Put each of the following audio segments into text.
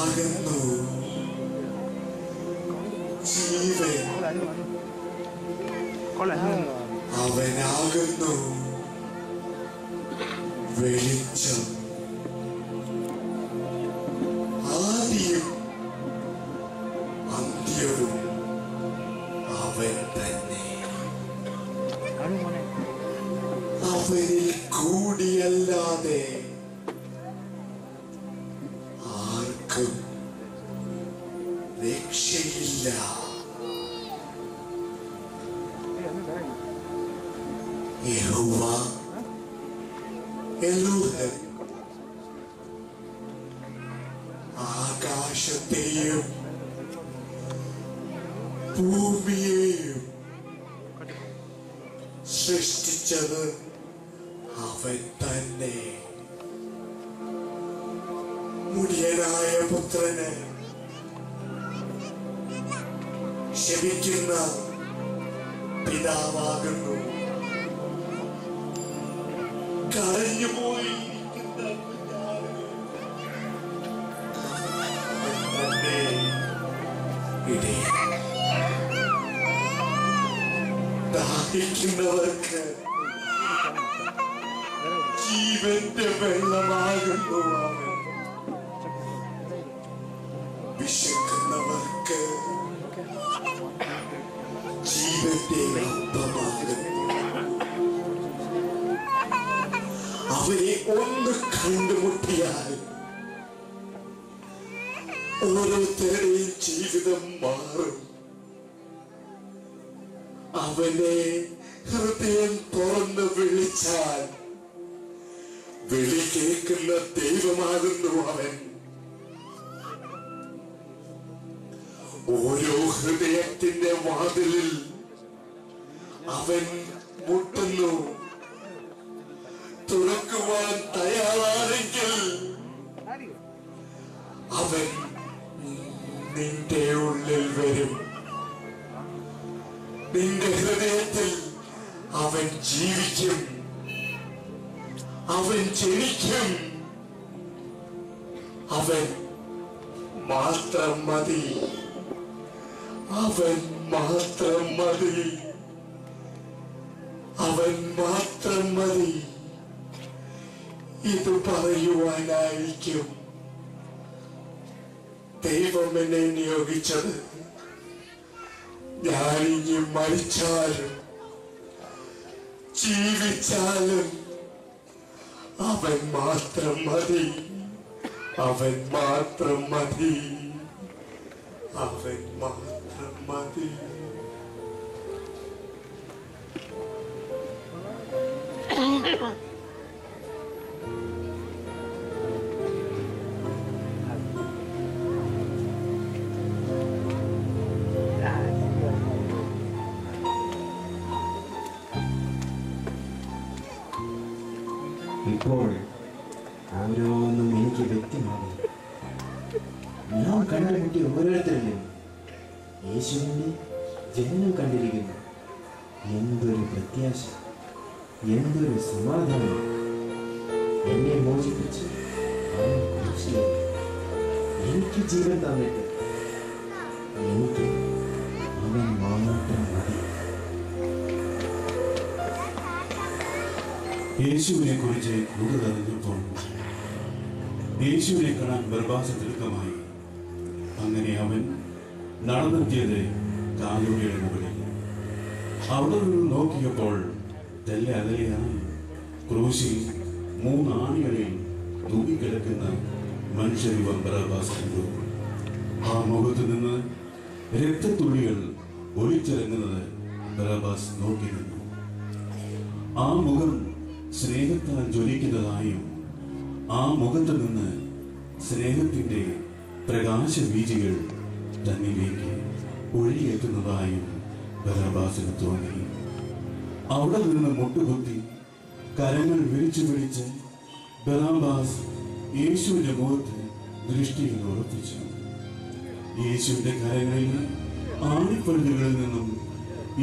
അവനാകുന്നു ജീവൻ, അവനാകുന്നു വെളിച്ചം, ആദിയും അന്ത്യവും അവൻ തന്നെ. അവനിൽ കൂടിയല്ലാതെ ആർക്കും രക്ഷയില്ല. യഹോവ എലോഹ് ആകാശത്തെയും ഭൂമിയെയും സൃഷ്ടിച്ചത് അവൻ തന്നെ. മുടിയനായ പുത്രന് ക്ഷമിക്കുന്ന പിതാവാകുന്നു. കരഞ്ഞുപോയിരിക്കുന്ന ദാഹിക്കുന്നവർക്ക് ജീവന്റെ വെള്ളമാകുന്നു അവൻ. വിശക്കുന്നവർക്ക് ജീവന്റെ അപ്പമാകുന്നു. അവരെ ഒന്ന് കണ്ടുമുട്ടിയാൽ ഓരോരുത്തരുടെയും ജീവിതം മാറും. അവനെ ഹൃദയം തുറന്ന് വിളിച്ചാൽ വിളി കേൾക്കുന്ന ദൈവമാകുന്നു അവൻ. ഓരോ ഹൃദയത്തിന്റെ വാതിലിൽ അവൻ മുട്ടുന്നു. തുറക്കുവാൻ തയ്യാറാണെങ്കിൽ അവൻ നിന്റെ ഉള്ളിൽ വരും. നിന്റെ ഹൃദയത്തിൽ അവൻ ജീവിക്കും. അവൻ ജനിക്കും. അവൻ മാത്രം മതി. അവൻ മാത്രം മതി. അവൻ മാത്രം മതി. ഇത് പറയുവാനായിരിക്കും ദൈവം എന്നെ നിയോഗിച്ചത്. ഞാനിനി മരിച്ചാലും ജീവിച്ചാലും അവൻ മാത്രം മതി. അവൻ മാത്രം മതി. അവൻ മാത്രം മതി. ഇപ്പോൾ ഓരോന്നും എനിക്ക് വ്യക്തമാകും. ഞാൻ കണ്ടുമുട്ടിയ ഓരോരുത്തരിലും യേശുവിനെ ജനനം കണ്ടിരിക്കുന്നു. എന്തൊരു പ്രത്യാശ, എന്തൊരു സമാധാനം! എന്നെ മോചിപ്പിച്ച് അവൻ കുരിശിലേക്ക് എനിക്ക് ജീവൻ തന്നിട്ട് എനിക്ക് അവൻ മാത്രം മതി. യേശുവിനെ കുറിച്ച് കൂടുതൽ അറിഞ്ഞപ്പോൾ യേശുവിനെ കാണാൻ ബർബാസ് തിടുക്കമായി. അങ്ങനെ അവൻ നടന്നെത്തിയത് കാലുടിയുടെ മുകളിൽ. അവിടെ നിന്ന് നോക്കിയപ്പോൾ തെല്ല അകലെയായി ക്രൂശിൽ 3 ആണികളിൽ തൂങ്ങിക്കിടക്കുന്ന മനുഷ്യരൂപം ബർബാസ് കണ്ടു. ആ മുഖത്ത് നിന്ന് രക്തത്തുള്ളികൾ ഒലിച്ചിറങ്ങുന്നത് ബർബാസ് നോക്കി നിന്നു. ആ മുഖം സ്നേഹത്താൽ ജ്വലിക്കുന്നതായും ആ മുഖത്ത് നിന്ന് സ്നേഹത്തിന്റെ പ്രകാശബീജികൾ തന്നിലേക്ക് ഒഴുകിയെത്തുന്നതായും ബർബാസിന് തോന്നി. അവിടെ നിന്ന് മുട്ടുകുത്തി കരങ്ങൾ വിരിച്ചു പിടിച്ച് ബർബാസ് യേശുവിന്റെ മുഖത്ത് ദൃഷ്ടിയിൽ ഉറപ്പിച്ചു. യേശുവിന്റെ കരങ്ങളിൽ ആണിപ്പഴുതുകളിൽ നിന്നും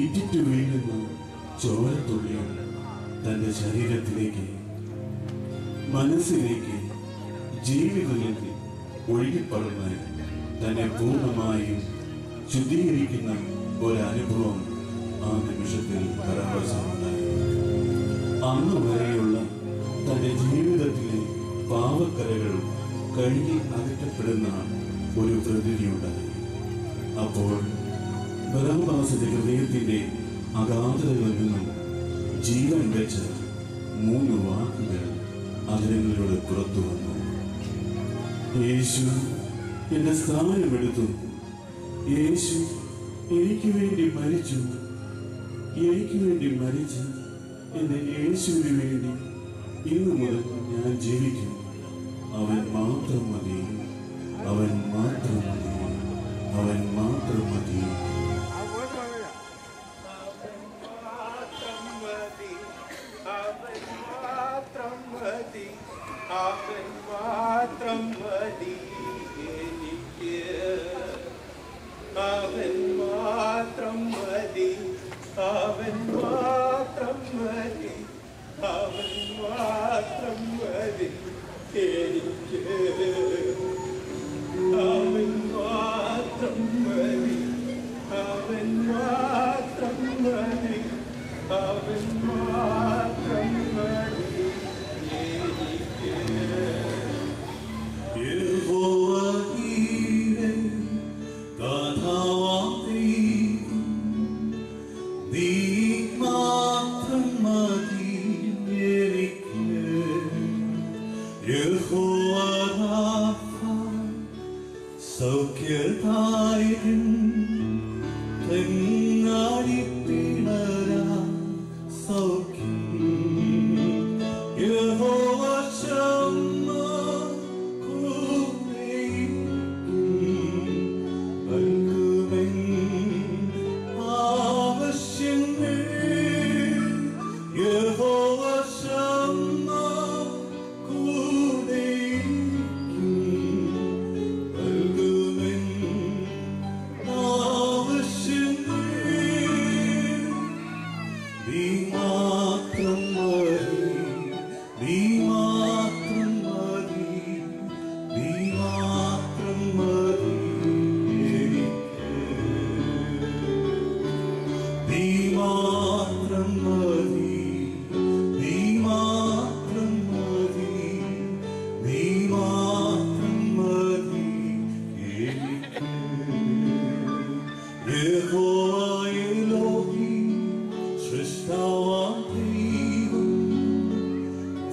ഇറ്റിറ്റു വീഴുന്ന ചോരത്തുള്ളികൾ തന്റെ ശരീരത്തിലേക്ക്, മനസ്സിലേക്ക്, ജീവിതത്തിലേക്ക് ഒഴുകിപ്പറന്ന് തന്നെ പൂർണ്ണമായും ശുദ്ധീകരിക്കുന്ന ഒരനുഭവം ആ നിമിഷത്തിൽ ബറാബാസിനുണ്ടായി. അന്ന് വരെയുള്ള തന്റെ ജീവിതത്തിലെ പാവക്കരകൾ കഴുകി അകറ്റപ്പെടുന്ന ഒരു പ്രതീതിയുണ്ടായി. അപ്പോൾ ബറാബാസിന്റെ ഹൃദയത്തിന്റെ അഗാധതകളിൽ നിന്നും ജീവൻ വെച്ച 3 വാക്കുകൾ അതിരങ്ങളിലൂടെ പുറത്തു വന്നു. യേശു എന്റെ സ്ഥാനമെടുത്തു. യേശു എനിക്ക് വേണ്ടി മരിച്ചു. എനിക്ക് വേണ്ടി മരിച്ച എന്റെ യേശുവിന് വേണ്ടി ഇന്നു മുതൽ ഞാൻ ജീവിക്കും. അവൻ മാത്രം മതി, അവൻ മാത്രം മതി, അവൻ മാത്രം മതി. അവൻ മാത്രം മതി എനിക്ക്. അവൻ മാത്രം മതി, അവൻ മാത്രം മതി, അവൻ മാത്രം മതി എനിക്ക്. അവൻ മാത്രം മതി, അവൻ മാത്രം മതി, അവൻ മാത്രം മതി എനിക്ക്. സൗഖ്യദായകൻ തെങ്ങാടിപ്പിണരാ സൗഖ്യം യഹോവ ശമ്മ നൽകുമെൻ ആവശ്യങ്ങൾ. യഹോവ ശമ്മ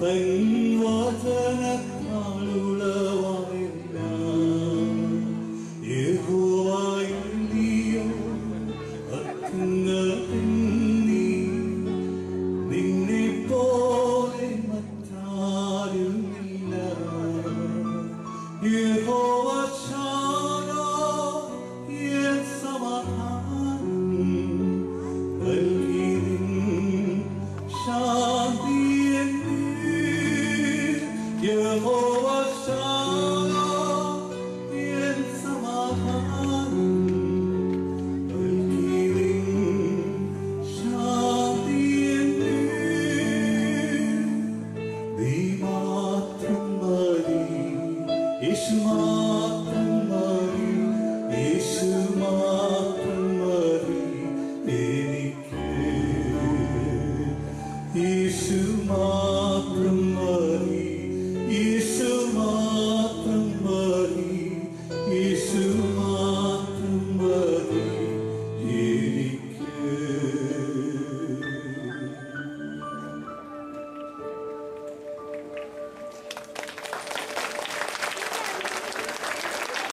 Thank you.